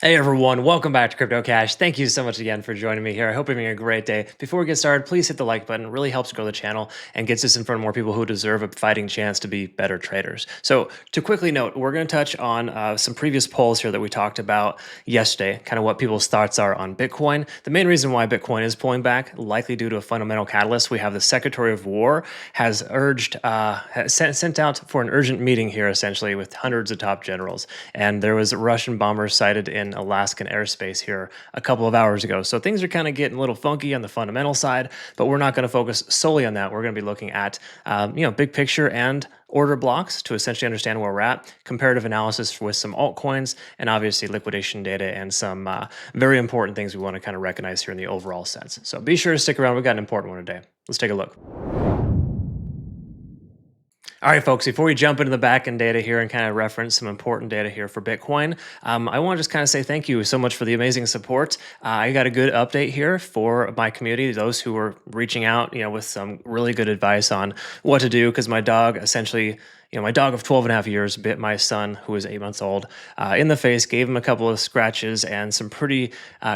Hey everyone, welcome back to Crypto Cash. Thank you so much again for joining me here. I hope you're having a great day. Before we get started, please hit the like button. It really helps grow the channel and gets us in front of more people who deserve a fighting chance to be better traders. So to quickly note, we're going to touch on some previous polls here that we talked about yesterday, kind of what people's thoughts are on Bitcoin. The main reason why Bitcoin is pulling back, likely due to a fundamental catalyst. We have the Secretary of War has sent out for an urgent meeting here, essentially, with hundreds of top generals. And there was Russian bombers sighted in Alaskan airspace here a couple of hours ago. So things are kind of getting a little funky on the fundamental side, but we're not going to focus solely on that. We're going to be looking at, big picture and order blocks to essentially understand where we're at, comparative analysis with some altcoins, and obviously liquidation data and some very important things we want to kind of recognize here in the overall sense. So be sure to stick around. We've got an important one today. Let's take a look. All right, folks, before we jump into the backend data here and kind of reference some important data here for Bitcoin, I want to just kind of say thank you so much for the amazing support. I got a good update here for my community, those who were reaching out, with some really good advice on what to do, because my dog essentially, my dog of 12 and a half years bit my son, who is 8 months old, in the face, gave him a couple of scratches and some pretty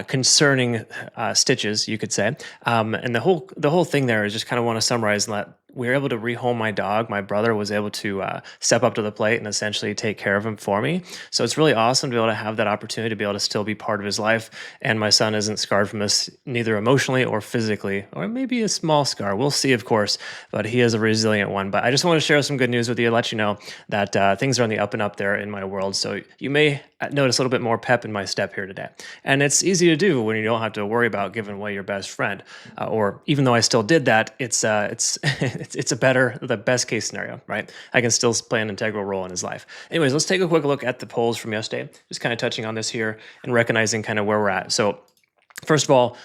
concerning stitches, you could say. And the whole thing there is just kind of want to summarize and let we were able to rehome my dog. My brother was able to step up to the plate and essentially take care of him for me. So it's really awesome to be able to have that opportunity to be able to still be part of his life. And my son isn't scarred from this, neither emotionally or physically, or maybe a small scar. We'll see, of course, but he is a resilient one. But I just want to share some good news with you, let you know that things are on the up and up there in my world. So you may notice a little bit more pep in my step here today. And it's easy to do when you don't have to worry about giving away your best friend. Or even though I still did that, it's the best case scenario, right? I can still play an integral role in his life. Anyways, let's take a quick look at the polls from yesterday, just kind of touching on this here and recognizing kind of where we're at. So first of all,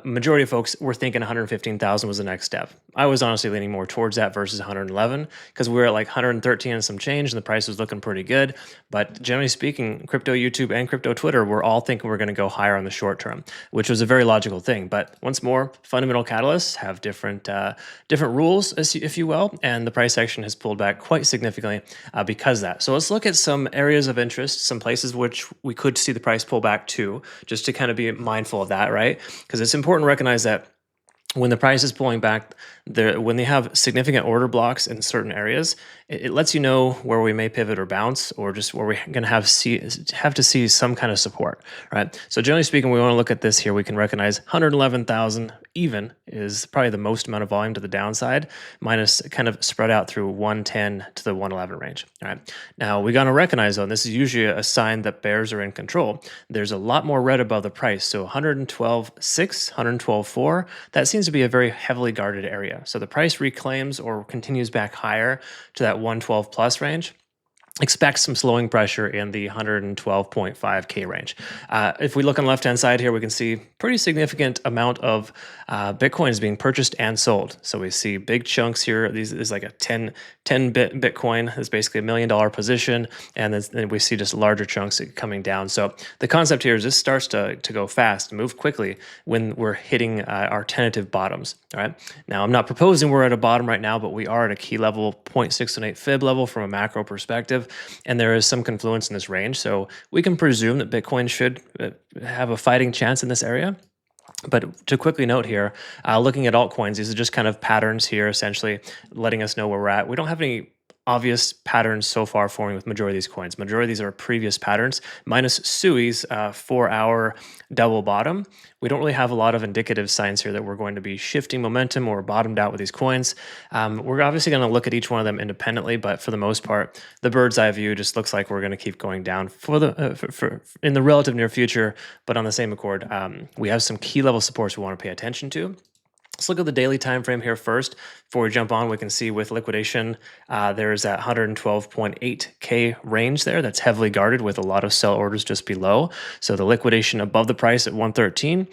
majority of folks were thinking 115,000 was the next step. I was honestly leaning more towards that versus 111 because we were at like 113 and some change and the price was looking pretty good. But generally speaking, crypto YouTube and crypto Twitter, we're all thinking we're going to go higher on the short term, which was a very logical thing. But once more, fundamental catalysts have different rules, if you will, and the price action has pulled back quite significantly because of that. So let's look at some areas of interest, some places which we could see the price pull back to, just to kind of be mindful of that, right? Because it's important to recognize that when the price is pulling back, when they have significant order blocks in certain areas, it lets you know where we may pivot or bounce, or just where we're going to have to see some kind of support, right? So generally speaking, we want to look at this here. We can recognize 111,000 even is probably the most amount of volume to the downside, minus kind of spread out through 110 to the 111 range. All right. Now we got to recognize though, and this is usually a sign that bears are in control. There's a lot more red above the price. So 112.6, 112.4, that seems to be a very heavily guarded area. So the price reclaims or continues back higher to that 112 plus range. Expect some slowing pressure in the 112.5K range. If we look on the left-hand side here, we can see pretty significant amount of Bitcoin is being purchased and sold. So we see big chunks here. These is like a 10 bit Bitcoin is basically $1 million position. And then we see just larger chunks coming down. So the concept here is this starts to go fast, move quickly when we're hitting our tentative bottoms. All right. Now I'm not proposing we're at a bottom right now, but we are at a key level, 0.618 fib level from a macro perspective. And there is some confluence in this range. So we can presume that Bitcoin should have a fighting chance in this area. But to quickly note here, looking at altcoins, these are just kind of patterns here, essentially letting us know where we're at. We don't have any obvious patterns so far forming with majority of these coins. Majority of these are previous patterns, minus SUI's 4-hour double bottom. We don't really have a lot of indicative signs here that we're going to be shifting momentum or bottomed out with these coins. We're obviously going to look at each one of them independently, but for the most part, the bird's eye view just looks like we're going to keep going down in the relative near future. But on the same accord, we have some key level supports we want to pay attention to. Let's look at the daily time frame here first. Before we jump on, we can see with liquidation, there's that 112.8K range there that's heavily guarded with a lot of sell orders just below. So the liquidation above the price at 113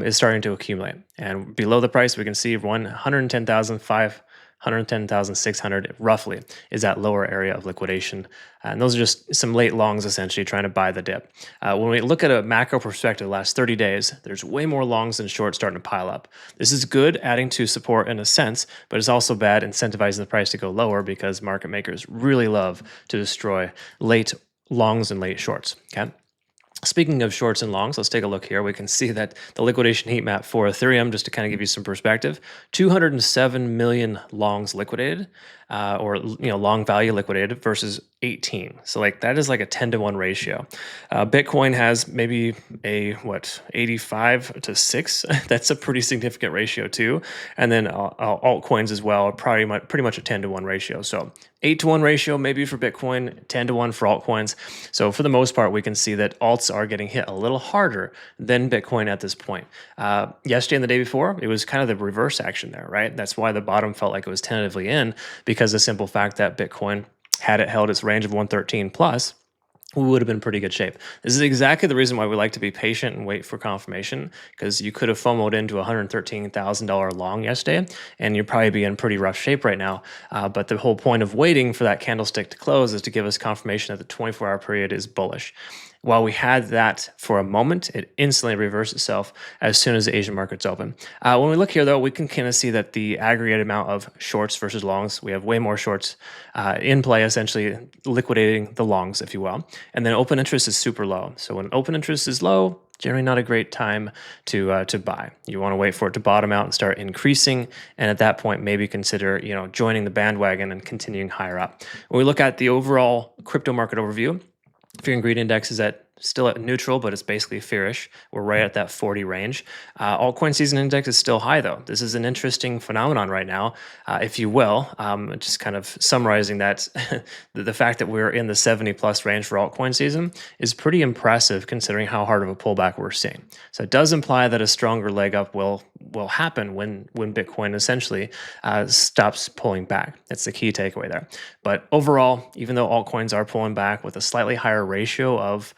is starting to accumulate. And below the price, we can see 110,600 roughly is that lower area of liquidation. And those are just some late longs essentially trying to buy the dip. When we look at a macro perspective, the last 30 days, there's way more longs than shorts starting to pile up. This is good, adding to support in a sense, but it's also bad incentivizing the price to go lower because market makers really love to destroy late longs and late shorts, okay? Speaking of shorts and longs, let's take a look here. We can see that the liquidation heat map for Ethereum, just to kind of give you some perspective, 207 million longs liquidated, or long value liquidated versus 18. So like that is like a 10-to-1 ratio. Bitcoin has maybe a 85 to 6. That's a pretty significant ratio too. And then altcoins as well are pretty much a 10-to-1 ratio. So 8-to-1 ratio maybe for Bitcoin, 10-to-1 for altcoins. So for the most part, we can see that alts are getting hit a little harder than Bitcoin at this point. Yesterday and the day before, it was kind of the reverse action there, right? That's why the bottom felt like it was tentatively in, because the simple fact that Bitcoin, had it held its range of 113 plus, we would have been in pretty good shape. This is exactly the reason why we like to be patient and wait for confirmation, because you could have FOMO'd into a $113,000 long yesterday, and you'd probably be in pretty rough shape right now. But the whole point of waiting for that candlestick to close is to give us confirmation that the 24-hour period is bullish. While we had that for a moment, it instantly reversed itself as soon as the Asian markets open. When we look here, though, we can kind of see that the aggregate amount of shorts versus longs, we have way more shorts in play, essentially liquidating the longs, if you will. And then open interest is super low. So when open interest is low, generally not a great time to buy. You want to wait for it to bottom out and start increasing, and at that point, maybe consider joining the bandwagon and continuing higher up. When we look at the overall crypto market overview, Fear and Greed Index is still at neutral, but it's basically fearish. We're right at that 40 range. Altcoin Season Index is still high, though. This is an interesting phenomenon right now, if you will. Just kind of summarizing that, the fact that we're in the 70-plus range for altcoin season is pretty impressive considering how hard of a pullback we're seeing. So it does imply that a stronger leg up will happen when Bitcoin essentially stops pulling back. That's the key takeaway there. But overall, even though altcoins are pulling back with a slightly higher ratio of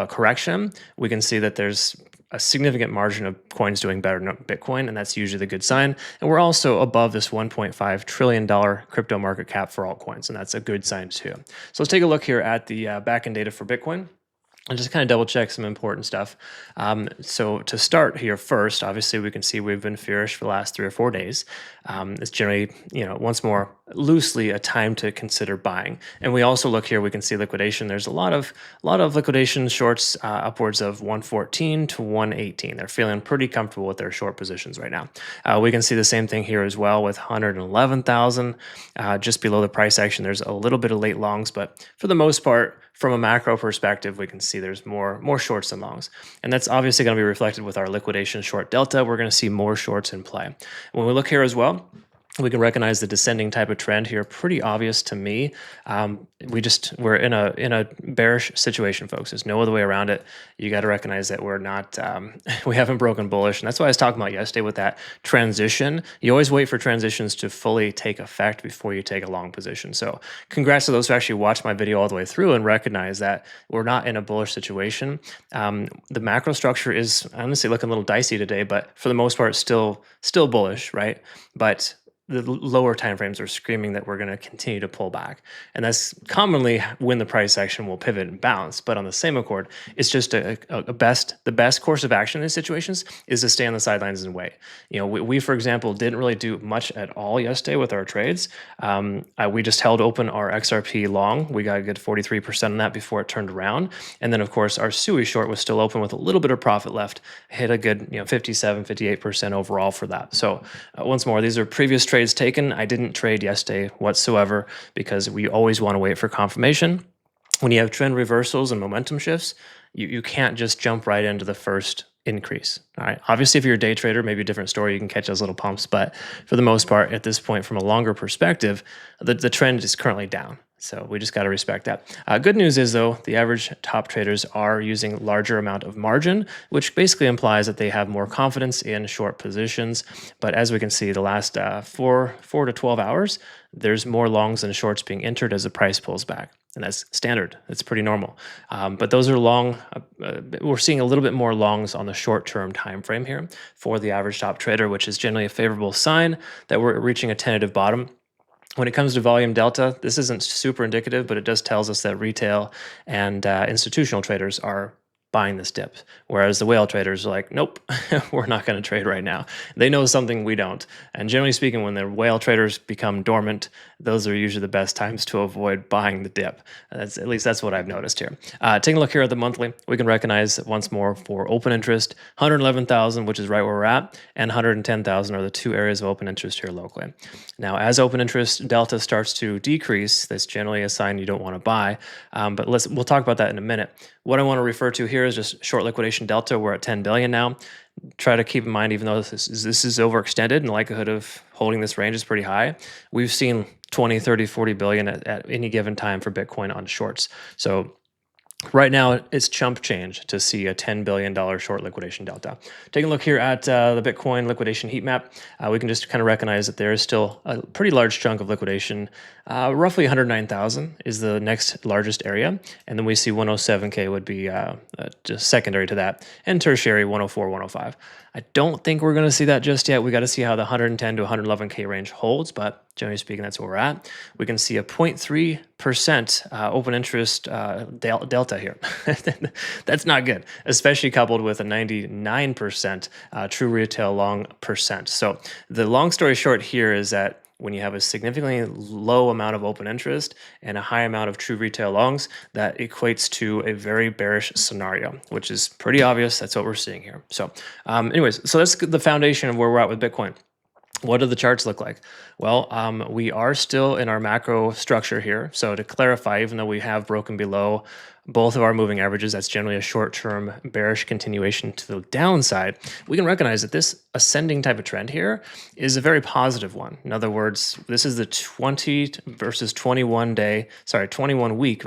correction, we can see that there's a significant margin of coins doing better than Bitcoin, and that's usually the good sign. And we're also above this $1.5 trillion crypto market cap for altcoins, and that's a good sign too. So let's take a look here at the backend data for Bitcoin and just kind of double check some important stuff. So to start here first, obviously we can see we've been fearish for the last 3 or 4 days. It's generally, once more loosely a time to consider buying. And we also look here, we can see liquidation. There's a lot of liquidation shorts upwards of 114 to 118. They're feeling pretty comfortable with their short positions right now. We can see the same thing here as well with 111,000 just below the price action. There's a little bit of late longs, but for the most part, from a macro perspective, we can see there's more shorts than longs. And that's obviously going to be reflected with our liquidation short delta. We're going to see more shorts in play. When we look here as well, we can recognize the descending type of trend here. Pretty obvious to me. We're in a bearish situation, folks. There's no other way around it. You got to recognize that we're not, we haven't broken bullish, and that's what I was talking about yesterday with that transition. You always wait for transitions to fully take effect before you take a long position. So congrats to those who actually watched my video all the way through and recognize that we're not in a bullish situation. The macro structure is honestly looking a little dicey today, but for the most part, still bullish, right? But the lower timeframes are screaming that we're going to continue to pull back. And that's commonly when the price action will pivot and bounce. But on the same accord, it's just the best course of action in these situations is to stay on the sidelines and wait. We for example, didn't really do much at all yesterday with our trades. We just held open our XRP long. We got a good 43% on that before it turned around. And then of course, our SUI short was still open with a little bit of profit left, hit a good 57, 58% overall for that. So once more, these are previous trades taken. I didn't trade yesterday whatsoever because we always want to wait for confirmation. When you have trend reversals and momentum shifts, you can't just jump right into the first increase. All right. Obviously, if you're a day trader, maybe a different story. You can catch those little pumps. But for the most part, at this point, from a longer perspective, the trend is currently down. So we just got to respect that. Good news is, though, the average top traders are using larger amount of margin, which basically implies that they have more confidence in short positions. But as we can see, the last 4 to 12 hours, there's more longs than shorts being entered as the price pulls back. And that's standard. It's pretty normal. But those are long. We're seeing a little bit more longs on the short-term time frame here for the average top trader, which is generally a favorable sign that we're reaching a tentative bottom. When it comes to volume delta, this isn't super indicative, but it does tells us that retail and institutional traders are buying this dip. Whereas the whale traders are like, nope, we're not going to trade right now. They know something we don't. And generally speaking, when the whale traders become dormant, those are usually the best times to avoid buying the dip. At least that's what I've noticed here. Taking a look here at the monthly, we can recognize once more for open interest, 111,000, which is right where we're at, and 110,000 are the two areas of open interest here locally. Now, as open interest delta starts to decrease, that's generally a sign you don't want to buy. But we'll talk about that in a minute. What I want to refer to here is just short liquidation delta. We're at 10 billion now. Try to keep in mind, even though this is overextended and the likelihood of holding this range is pretty high, we've seen 20, 30, 40 billion at any given time for Bitcoin on shorts. So right now, it's chump change to see a $10 billion short liquidation delta. Taking a look here at the Bitcoin liquidation heat map, we can just kind of recognize that there is still a pretty large chunk of liquidation. Roughly 109,000 is the next largest area. And then we see 107K would be just secondary to that, and tertiary 104, 105. I don't think we're going to see that just yet. We got to see how the 110 to 111K range holds, but generally speaking, that's where we're at. We can see a 0.3% open interest delta here. That's not good, especially coupled with a 99% true retail long percent. So the long story short here is that when you have a significantly low amount of open interest and a high amount of true retail longs, that equates to a very bearish scenario, which is pretty obvious. That's what we're seeing here. So anyways, so that's the foundation of where we're at with Bitcoin. What do the charts look like? Well, we are still in our macro structure here. So to clarify, even though we have broken below both of our moving averages, that's generally a short-term bearish continuation to the downside, we can recognize that this ascending type of trend here is a very positive one. In other words, this is the 20 versus 21 week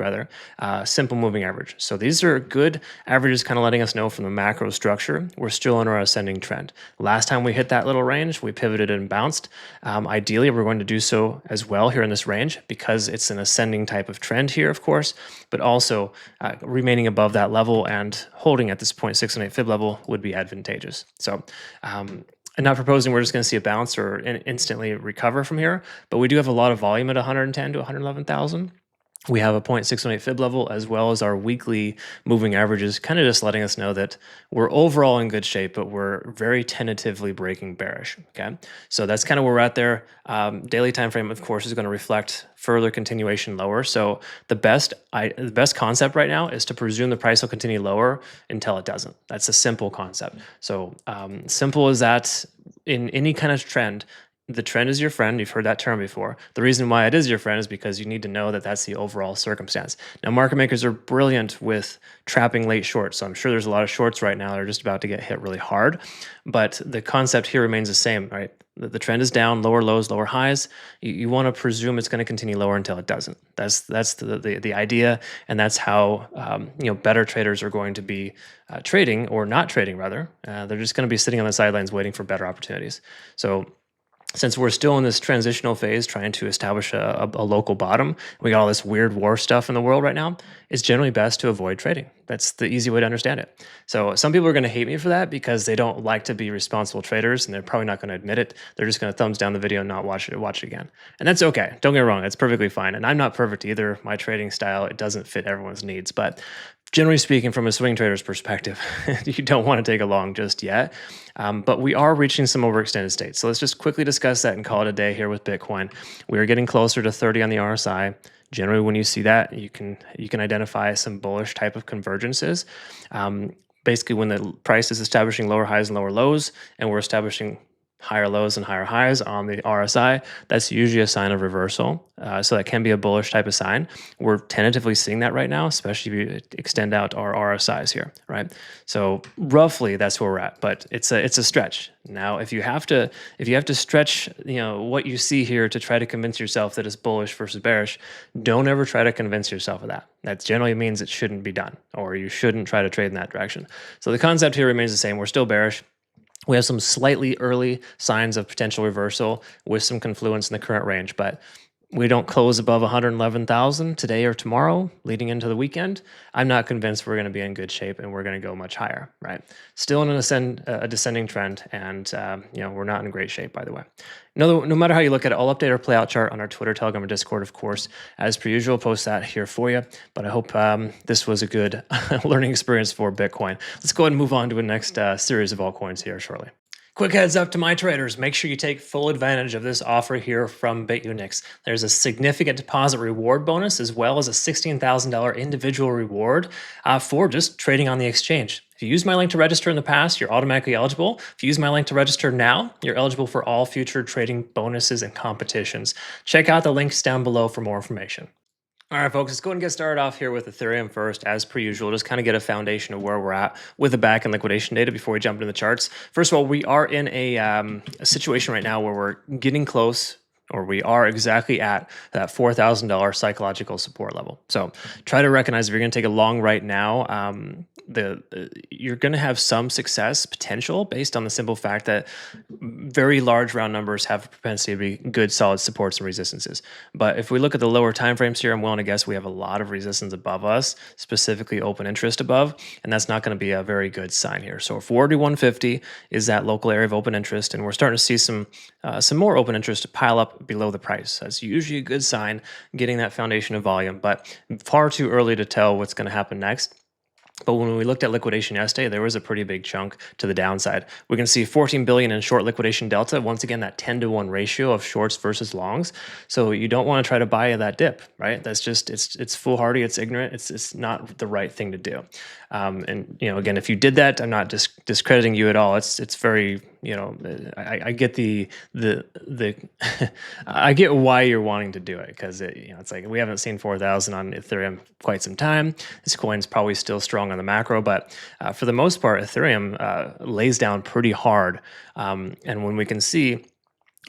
simple moving average. So these are good averages, kind of letting us know from the macro structure, we're still in our ascending trend. Last time we hit that little range, we pivoted and bounced. Ideally, we're going to do so as well here in this range because it's an ascending type of trend here, of course, but also remaining above that level and holding at this 0.618 fib level would be advantageous. So I'm not proposing we're just going to see a bounce or instantly recover from here, but we do have a lot of volume at 110 to 111,000. We have a 0.618 fib level as well as our weekly moving averages, kind of just letting us know that we're overall in good shape, but we're very tentatively breaking bearish. Okay, so that's kind of where we're at there. Daily time frame, of course, is going to reflect further continuation lower. So the best concept right now is to presume the price will continue lower until it doesn't. That's a simple concept. So simple as that in any kind of trend. The trend is your friend. You've heard that term before. The reason why it is your friend is because you need to know that that's the overall circumstance. Now, market makers are brilliant with trapping late shorts. So I'm sure there's a lot of shorts right now that are just about to get hit really hard. But the concept here remains the same, right? The trend is down, lower lows, lower highs. You want to presume it's going to continue lower until it doesn't. That's the idea, and that's how better traders are going to be trading, or not trading rather. They're just going to be sitting on the sidelines waiting for better opportunities. So since we're still in this transitional phase, trying to establish a local bottom, we got all this weird war stuff in the world right now, it's generally best to avoid trading. That's the easy way to understand it. So some people are going to hate me for that because they don't like to be responsible traders, and they're probably not going to admit it. They're just going to thumbs down the video and not watch it again. And that's okay. Don't get me wrong. That's perfectly fine. And I'm not perfect either. My trading style, it doesn't fit everyone's needs. But generally speaking, from a swing trader's perspective, you don't want to take a long just yet. But we are reaching some overextended states. So let's just quickly discuss that and call it a day here with Bitcoin. We are getting closer to 30 on the RSI. Generally, when you see that, you can identify some bullish type of convergences. Basically, when the price is establishing lower highs and lower lows, and we're establishing higher lows and higher highs on the RSI, that's usually a sign of reversal. So that can be a bullish type of sign. We're tentatively seeing that right now, especially if you extend out our RSIs here, right? So roughly that's where we're at, but it's a stretch. Now, if you have to stretch, what you see here to try to convince yourself that it's bullish versus bearish, don't ever try to convince yourself of that. That generally means it shouldn't be done, or you shouldn't try to trade in that direction. So the concept here remains the same. We're still bearish. We have some slightly early signs of potential reversal with some confluence in the current range, but we don't close above 111,000 today or tomorrow leading into the weekend, I'm not convinced we're going to be in good shape and we're going to go much higher, right? Still in a descending trend, and we're not in great shape, by the way. No matter how you look at it, I'll update our playout chart on our Twitter, Telegram, and Discord, of course, as per usual. Post that here for you. But I hope this was a good learning experience for Bitcoin. Let's go ahead and move on to the next series of altcoins here shortly. Quick heads up to my traders, make sure you take full advantage of this offer here from Bitunix. There's a significant deposit reward bonus as well as a $16,000 individual reward for just trading on the exchange. If you use my link to register in the past, you're automatically eligible. If you use my link to register now, you're eligible for all future trading bonuses and competitions. Check out the links down below for more information. All right, folks, let's go ahead and get started off here with Ethereum first, as per usual. Just kind of get a foundation of where we're at with the back and liquidation data before we jump into the charts. First of all, we are in a situation right now where we're getting close, or we are exactly at that $4,000 psychological support level. So try to recognize if you're going to take a long right now, you're going to have some success potential based on the simple fact that very large round numbers have a propensity to be good solid supports and resistances. But if we look at the lower time frames here, I'm willing to guess we have a lot of resistance above us, specifically open interest above, and that's not going to be a very good sign here. So 4150 is that local area of open interest, and we're starting to see some more open interest pile up below the price. That's usually a good sign, getting that foundation of volume, but far too early to tell what's going to happen next. But when we looked at liquidation yesterday, there was a pretty big chunk to the downside. We can see 14 billion in short liquidation delta. Once again, that 10-to-1 ratio of shorts versus longs. So you don't want to try to buy that dip, right? That's just, it's foolhardy, it's ignorant, it's not the right thing to do. And again, if you did that, I'm not discrediting you at all. It's very, I get the I get why you're wanting to do it, because it's like we haven't seen 4,000 on Ethereum quite some time. This coin's probably still strong on the macro, but for the most part, Ethereum lays down pretty hard. And when we can see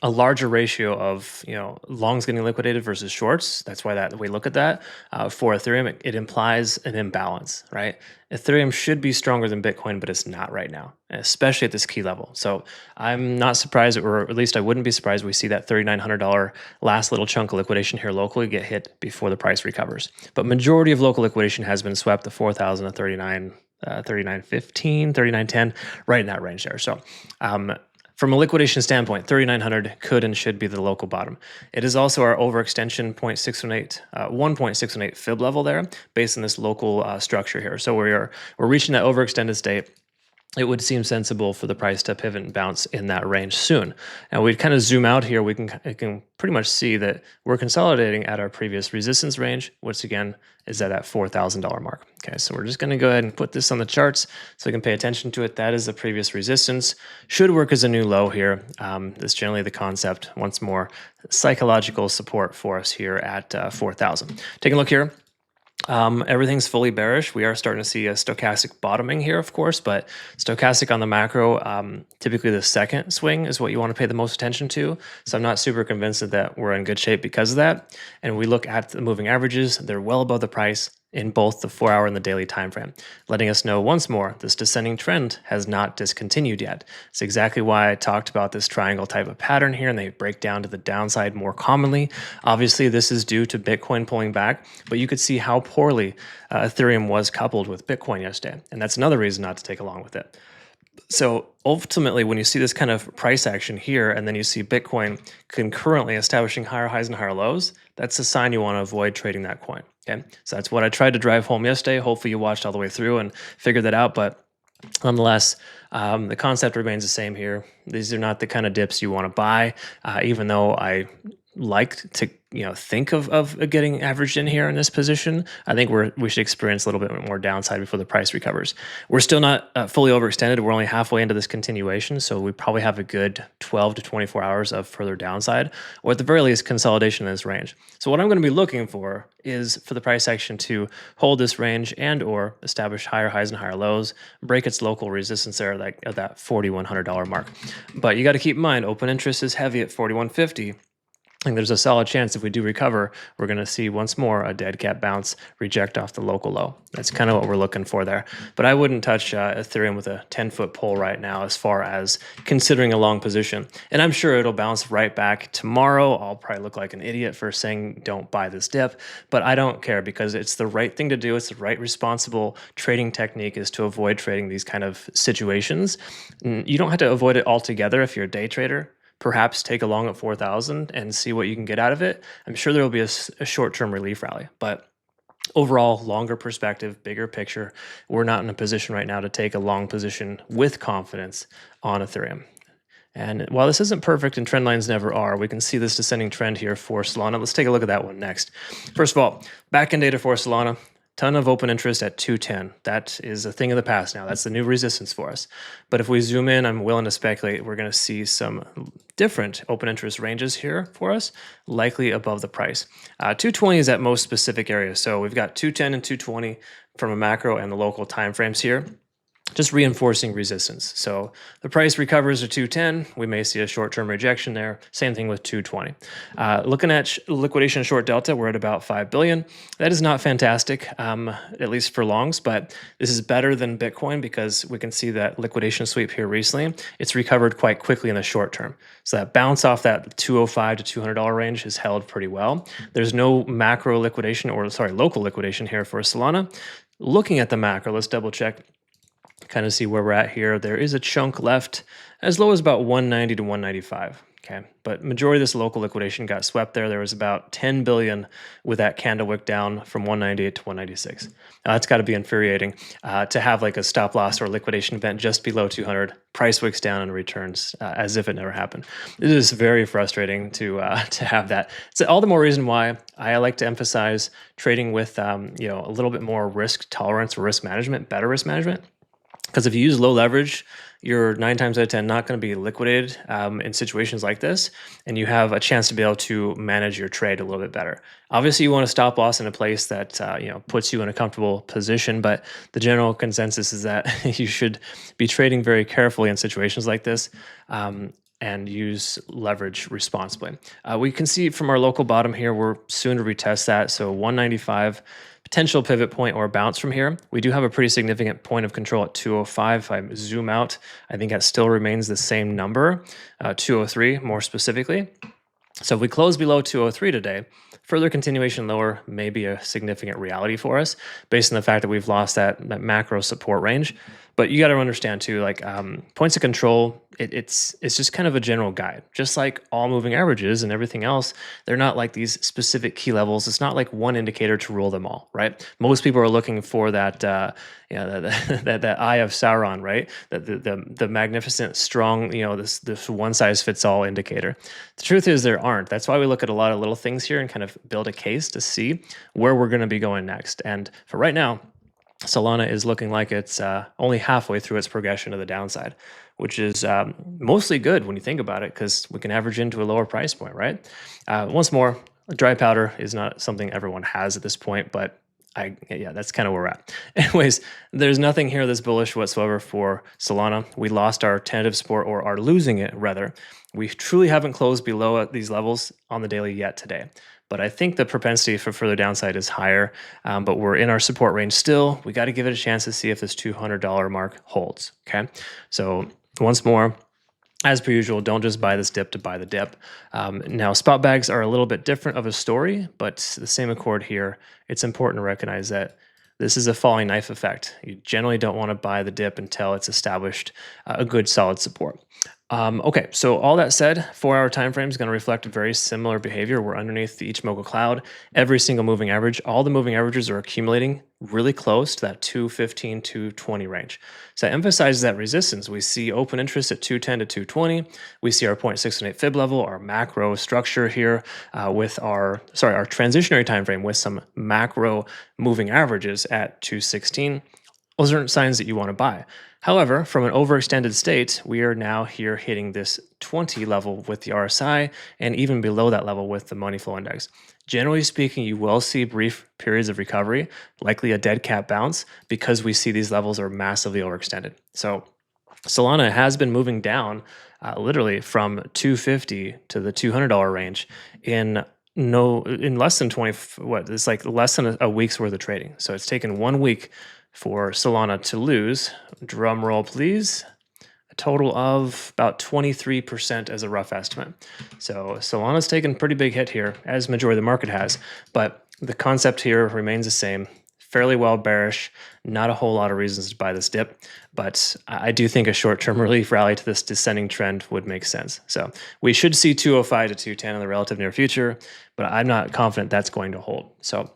a larger ratio of longs getting liquidated versus shorts, that's why we look at that for Ethereum. It implies an imbalance, right? Ethereum should be stronger than Bitcoin, but it's not right now, especially at this key level. So I'm not surprised, or at least I wouldn't be surprised, we see that $3,900 last little chunk of liquidation here locally get hit before the price recovers. But majority of local liquidation has been swept to 4,000 to 39.15, 39.10, right in that range there. So from a liquidation standpoint, 3,900 could and should be the local bottom. It is also our overextension 1.618 fib level there, based on this local structure here. So we're reaching that overextended state. It would seem sensible for the price to pivot and bounce in that range soon. And we kind of zoom out here, we can pretty much see that we're consolidating at our previous resistance range, which again is at that $4,000 mark. Okay, so we're just going to go ahead and put this on the charts so we can pay attention to it. That is the previous resistance. Should work as a new low here. That's generally the concept. Once more, psychological support for us here at 4,000. Taking a look here. Everything's fully bearish. We are starting to see a stochastic bottoming here, of course, but stochastic on the macro, typically the second swing is what you want to pay the most attention to. So I'm not super convinced that we're in good shape because of that. And we look at the moving averages, they're well above the price in both the 4-hour and the daily time frame, letting us know once more this descending trend has not discontinued yet. It's exactly why I talked about this triangle type of pattern here, and they break down to the downside more commonly. Obviously, this is due to Bitcoin pulling back, but you could see how poorly Ethereum was coupled with Bitcoin yesterday, and that's another reason not to take along with it. So ultimately, when you see this kind of price action here, and then you see Bitcoin concurrently establishing higher highs and higher lows, that's a sign you want to avoid trading that coin. Okay, so that's what I tried to drive home yesterday. Hopefully you watched all the way through and figured that out. But nonetheless, the concept remains the same here. These are not the kind of dips you want to buy, even though I like to think of getting averaged in here in this position. I think we should experience a little bit more downside before the price recovers. We're still not fully overextended. We're only halfway into this continuation, so we probably have a good 12 to 24 hours of further downside, or at the very least consolidation in this range. So what I'm going to be looking for is for the price action to hold this range and or establish higher highs and higher lows, break its local resistance there at that $4,100 mark. But you got to keep in mind, open interest is heavy at 4,150. I think there's a solid chance if we do recover, we're going to see once more a dead cat bounce, reject off the local low. That's kind of what we're looking for there. But I wouldn't touch Ethereum with a 10-foot pole right now as far as considering a long position. And I'm sure it'll bounce right back tomorrow. I'll probably look like an idiot for saying don't buy this dip, but I don't care because it's the right thing to do. It's the right responsible trading technique is to avoid trading these kind of situations. You don't have to avoid it altogether if you're a day trader. Perhaps take a long at 4,000 and see what you can get out of it. I'm sure there will be a short-term relief rally, but overall, longer perspective, bigger picture, we're not in a position right now to take a long position with confidence on Ethereum. And while this isn't perfect and trend lines never are, we can see this descending trend here for Solana. Let's take a look at that one next. First of all, back-end data for Solana. Ton of open interest at 210. That is a thing of the past now. That's the new resistance for us. But if we zoom in, I'm willing to speculate we're going to see some different open interest ranges here for us, likely above the price. 220 is at most specific areas. So we've got 210 and 220 from a macro and the local timeframes here, just reinforcing resistance. So the price recovers to 210. We may see a short-term rejection there. Same thing with 220. Looking at liquidation short delta, we're at about 5 billion. That is not fantastic, at least for longs, but this is better than Bitcoin because we can see that liquidation sweep here recently. It's recovered quite quickly in the short term. So that bounce off that 205 to $200 range has held pretty well. There's no macro liquidation local liquidation here for Solana. Looking at the macro, let's double check. Kind of see where we're at here. There is a chunk left as low as about 190 to 195. Okay, but majority of this local liquidation got swept there. There was about 10 billion with that candle wick down from 198 to 196. That's got to be infuriating to have like a stop loss or liquidation event just below 200. Price wicks down and returns as if it never happened. It is very frustrating to have that. It's all the more reason why I like to emphasize trading with a little bit more risk tolerance or risk management, better risk management. Because if you use low leverage, you're 9 times out of 10 not going to be liquidated in situations like this, and you have a chance to be able to manage your trade a little bit better. Obviously, you want to stop loss in a place that puts you in a comfortable position, but the general consensus is that you should be trading very carefully in situations like this. And use leverage responsibly. We can see from our local bottom here, we're soon to retest that. So 195, potential pivot point or bounce from here. We do have a pretty significant point of control at 205. If I zoom out, I think that still remains the same number, 203 more specifically. So if we close below 203 today, further continuation lower may be a significant reality for us based on the fact that we've lost that macro support range. But you got to understand too, like points of control, it's just kind of a general guide. Just like all moving averages and everything else, they're not like these specific key levels. It's not like one indicator to rule them all, right? Most people are looking for that that eye of Sauron, right? The magnificent, strong, this one size fits all indicator. The truth is there aren't. That's why we look at a lot of little things here and kind of build a case to see where we're going to be going next. And for right now, Solana is looking like it's only halfway through its progression to the downside, which is mostly good when you think about it because we can average into a lower price point, right? Once more, dry powder is not something everyone has at this point, but that's kind of where we're at. Anyways, there's nothing here that's bullish whatsoever for Solana. We lost our tentative support, or are losing it rather. We truly haven't closed below these levels on the daily yet today. But I think the propensity for further downside is higher, but we're in our support range still. We got to give it a chance to see if this $200 mark holds, okay? So once more, as per usual, don't just buy this dip to buy the dip. Now, spot bags are a little bit different of a story, but the same accord here. It's important to recognize that this is a falling knife effect. You generally don't want to buy the dip until it's established a good solid support. Okay, so all that said, 4-hour time frame is going to reflect a very similar behavior. We're underneath the Ichimoku cloud. Every single moving average, all the moving averages are accumulating really close to that 215, 220 range. So that emphasizes that resistance. We see open interest at 210 to 220. We see our 0.618 fib level, our macro structure here with our transitionary time frame with some macro moving averages at 216. Those aren't signs that you want to buy. However, from an overextended state, we are now here hitting this 20 level with the RSI and even below that level with the money flow index. Generally speaking, you will see brief periods of recovery, likely a dead cat bounce, because we see these levels are massively overextended. So Solana has been moving down literally from 250 to the $200 range in less than 20, it's like less than a week's worth of trading. So it's taken 1 week for Solana to lose, drum roll please, a total of about 23% as a rough estimate. So Solana's taken a pretty big hit here, as majority of the market has, but the concept here remains the same. Fairly well bearish, not a whole lot of reasons to buy this dip, but I do think a short-term relief rally to this descending trend would make sense. So we should see 205 to 210 in the relative near future, but I'm not confident that's going to hold. So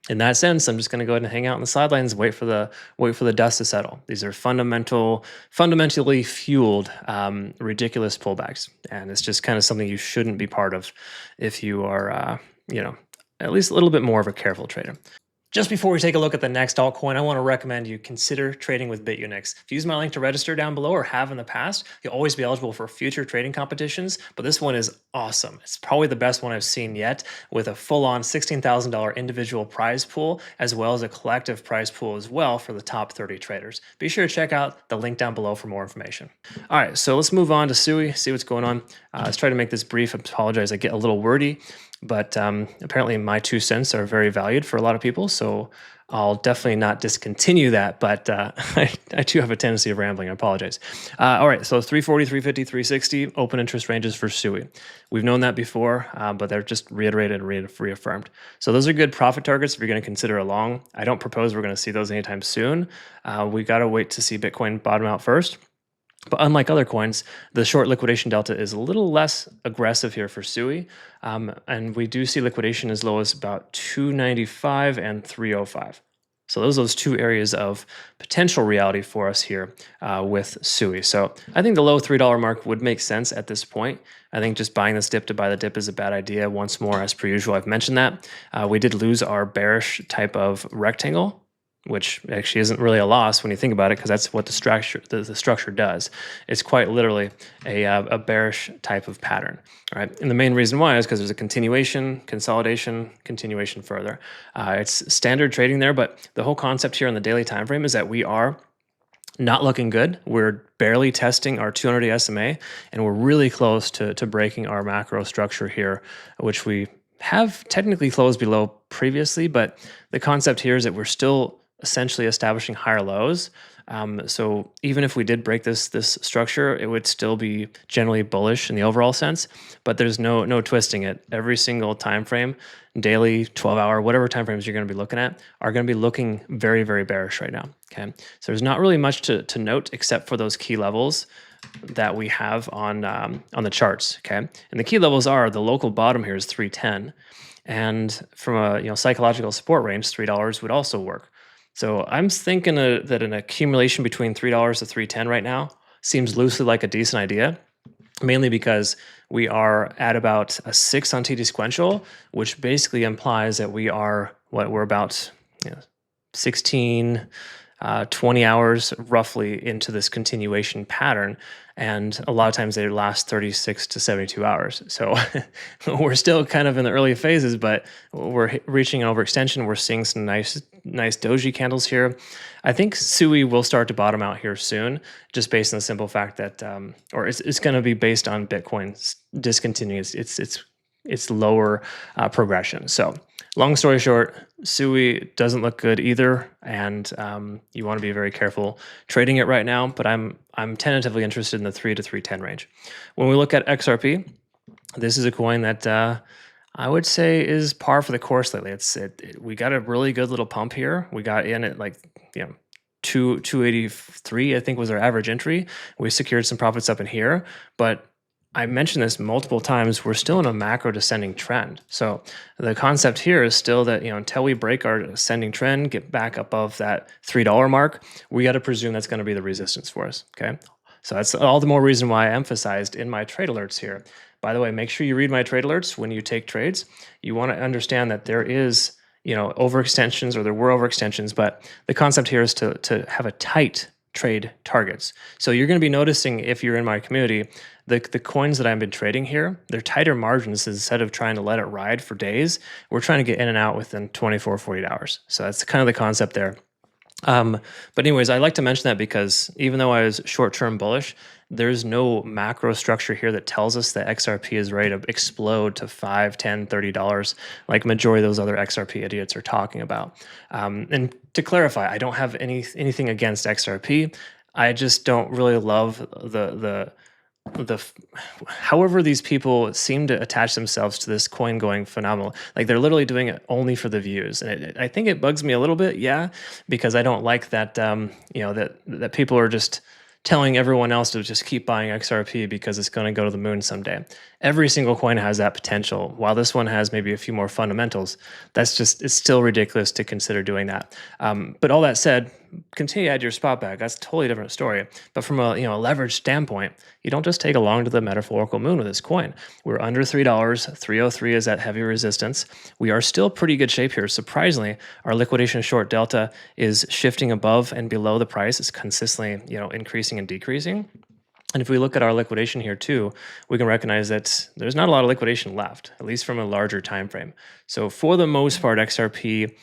in that sense, I'm just going to go ahead and hang out on the sidelines, wait for the dust to settle. These are fundamentally fueled, ridiculous pullbacks, and it's just kind of something you shouldn't be part of if you are, at least a little bit more of a careful trader. Just before we take a look at the next altcoin, I want to recommend you consider trading with Bitunix. If you use my link to register down below or have in the past, you'll always be eligible for future trading competitions, but this one is awesome. It's probably the best one I've seen yet, with a full-on $16,000 individual prize pool, as well as a collective prize pool as well for the top 30 traders. Be sure to check out the link down below for more information. All right, so let's move on to SUI, see what's going on. Let's try to make this brief. I apologize, I get a little wordy. But apparently my 2 cents are very valued for a lot of people, so I'll definitely not discontinue that, but I do have a tendency of rambling. I apologize. All right, so 340, 350, 360, open interest ranges for SUI. We've known that before, but they're just reiterated and reaffirmed. So those are good profit targets if you're going to consider a long. I don't propose we're going to see those anytime soon. We got to wait to see Bitcoin bottom out first. But unlike other coins, the short liquidation delta is a little less aggressive here for SUI. And we do see liquidation as low as about 295 and 305. So those 2 areas of potential reality for us here with SUI. So I think the low $3 mark would make sense at this point. I think just buying this dip to buy the dip is a bad idea. Once more, as per usual, I've mentioned that. We did lose our bearish type of rectangle, which actually isn't really a loss when you think about it, because that's what the structure does. It's quite literally a bearish type of pattern, right? And the main reason why is because there's a continuation, consolidation, continuation further. It's standard trading there, but the whole concept here on the daily time frame is that we are not looking good. We're barely testing our 200 SMA, and we're really close to breaking our macro structure here, which we have technically closed below previously, but the concept here is that we're still essentially establishing higher lows. So even if we did break this structure, it would still be generally bullish in the overall sense, but there's no twisting it. Every single time frame, daily, 12-hour, whatever time frames you're going to be looking at, are going to be looking very, very bearish right now. Okay, so there's not really much to note except for those key levels that we have on the charts. Okay, and the key levels are the local bottom here is 310, and from a psychological support range, $3 would also work. So I'm thinking that an accumulation between $3 to 310 right now seems loosely like a decent idea, mainly because we are at about a 6 on TD sequential, which basically implies that we're about 16, 20 hours roughly into this continuation pattern. And a lot of times they last 36 to 72 hours. So we're still kind of in the early phases, but we're reaching an overextension. We're seeing some nice doji candles here. I think SUI will start to bottom out here soon, just based on the simple fact that, or it's going to be based on Bitcoin discontinuing its lower progression. So long story short, SUI doesn't look good either, and you want to be very careful trading it right now. But I'm tentatively interested in the 3 to 310 range. When we look at XRP, this is a coin that I would say is par for the course lately. We got a really good little pump here. We got in at 283, I think was our average entry. We secured some profits up in here, but I mentioned this multiple times, we're still in a macro descending trend. So the concept here is still that, until we break our ascending trend, get back above that $3 mark, we got to presume that's going to be the resistance for us, okay? So that's all the more reason why I emphasized in my trade alerts here. By the way, make sure you read my trade alerts when you take trades. You want to understand that there is, overextensions, or there were overextensions, but the concept here is to have a tight trade targets. So you're going to be noticing, if you're in my community, the coins that I've been trading here, they're tighter margins. Instead of trying to let it ride for days, we're trying to get in and out within 24, 48 hours. So that's kind of the concept there. But anyways, I like to mention that because even though I was short-term bullish, there's no macro structure here that tells us that XRP is ready to explode to 5, 10, $30, like majority of those other XRP idiots are talking about. And to clarify, I don't have anything against XRP. I just don't really love the however these people seem to attach themselves to this coin going phenomenal. Like they're literally doing it only for the views, and I think it bugs me a little bit, yeah, because I don't like that that people are just telling everyone else to just keep buying XRP because it's going to go to the moon someday. Every single coin has that potential. While this one has maybe a few more fundamentals, it's still ridiculous to consider doing that. But all that said, continue to add your spot back. That's a totally different story. But from a leverage standpoint, you don't just take along to the metaphorical moon with this coin. We're under $3. 303 is that heavy resistance. We are still pretty good shape here. Surprisingly, our liquidation short delta is shifting above and below the price. It's consistently increasing and decreasing. And if we look at our liquidation here too, we can recognize that there's not a lot of liquidation left, at least from a larger time frame. So for the most part, XRP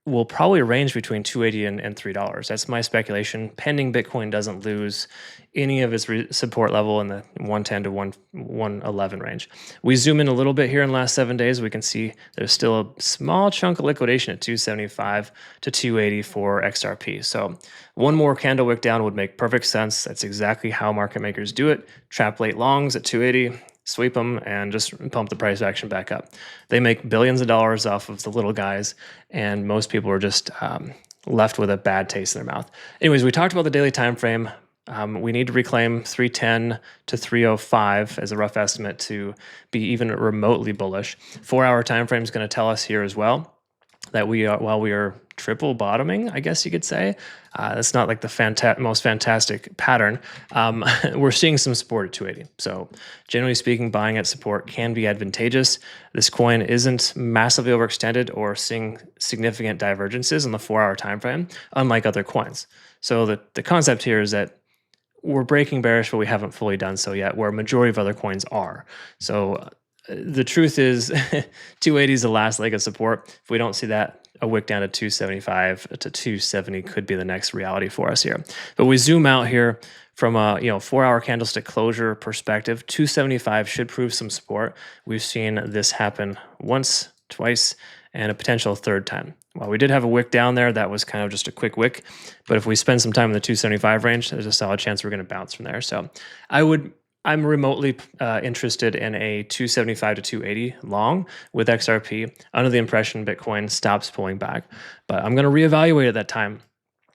will probably range between 280 and $3. That's my speculation, pending Bitcoin doesn't lose any of its support level in the 110 to 111 range. We zoom in a little bit here in the last 7 days, we can see there's still a small chunk of liquidation at 275 to 280 for XRP. So one more candle wick down would make perfect sense. That's exactly how market makers do it. Trap late longs at 280, sweep them, and just pump the price action back up. They make billions of dollars off of the little guys, and most people are just left with a bad taste in their mouth. Anyways, we talked about the daily time frame. We need to reclaim 310 to 305 as a rough estimate to be even remotely bullish. 4-hour time frame is going to tell us here as well that while we are triple bottoming, I guess you could say, that's not like the most fantastic pattern. We're seeing some support at 280. So generally speaking, buying at support can be advantageous. This coin isn't massively overextended or seeing significant divergences in the 4-hour time frame, unlike other coins. So the concept here is that we're breaking bearish, but we haven't fully done so yet, where a majority of other coins are. So the truth is 280 is the last leg of support. If we don't see that, a wick down to 275 to 270 could be the next reality for us here. But we zoom out here from a 4-hour candlestick closure perspective, 275 should prove some support. We've seen this happen once, twice, and a potential third time. While we did have a wick down there, that was kind of just a quick wick. But if we spend some time in the 275 range, there's a solid chance we're going to bounce from there. So I'm remotely interested in a 275 to 280 long with XRP, under the impression Bitcoin stops pulling back. But I'm going to reevaluate at that time.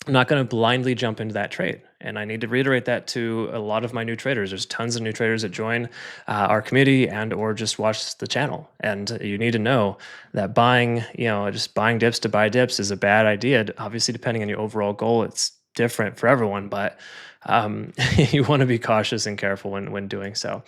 I'm not going to blindly jump into that trade. And I need to reiterate that to a lot of my new traders. There's tons of new traders that join our community and or just watch the channel. And you need to know that just buying dips to buy dips is a bad idea. Obviously, depending on your overall goal, it's different for everyone, but you want to be cautious and careful when doing so.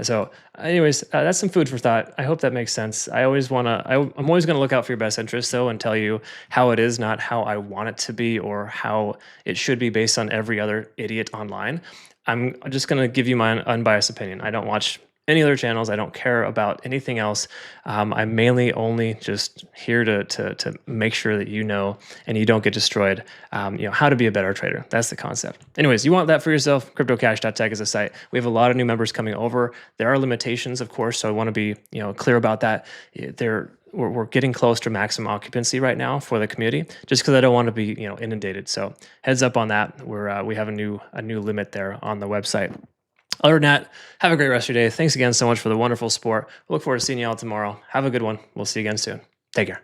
So anyways, that's some food for thought. I hope that makes sense. I'm always going to look out for your best interests though, and tell you how it is, not how I want it to be or how it should be based on every other idiot online. I'm just going to give you my unbiased opinion. I don't watch any other channels. I don't care about anything else. I'm mainly only just here to make sure that you know and you don't get destroyed. How to be a better trader. That's the concept. Anyways, you want that for yourself. CryptoCash.tech is a site. We have a lot of new members coming over. There are limitations, of course, so I want to be clear about that. We're getting close to maximum occupancy right now for the community, just because I don't want to be inundated. So heads up on that. We have a new limit there on the website. Other than that, have a great rest of your day. Thanks again so much for the wonderful support. Look forward to seeing you all tomorrow. Have a good one. We'll see you again soon. Take care.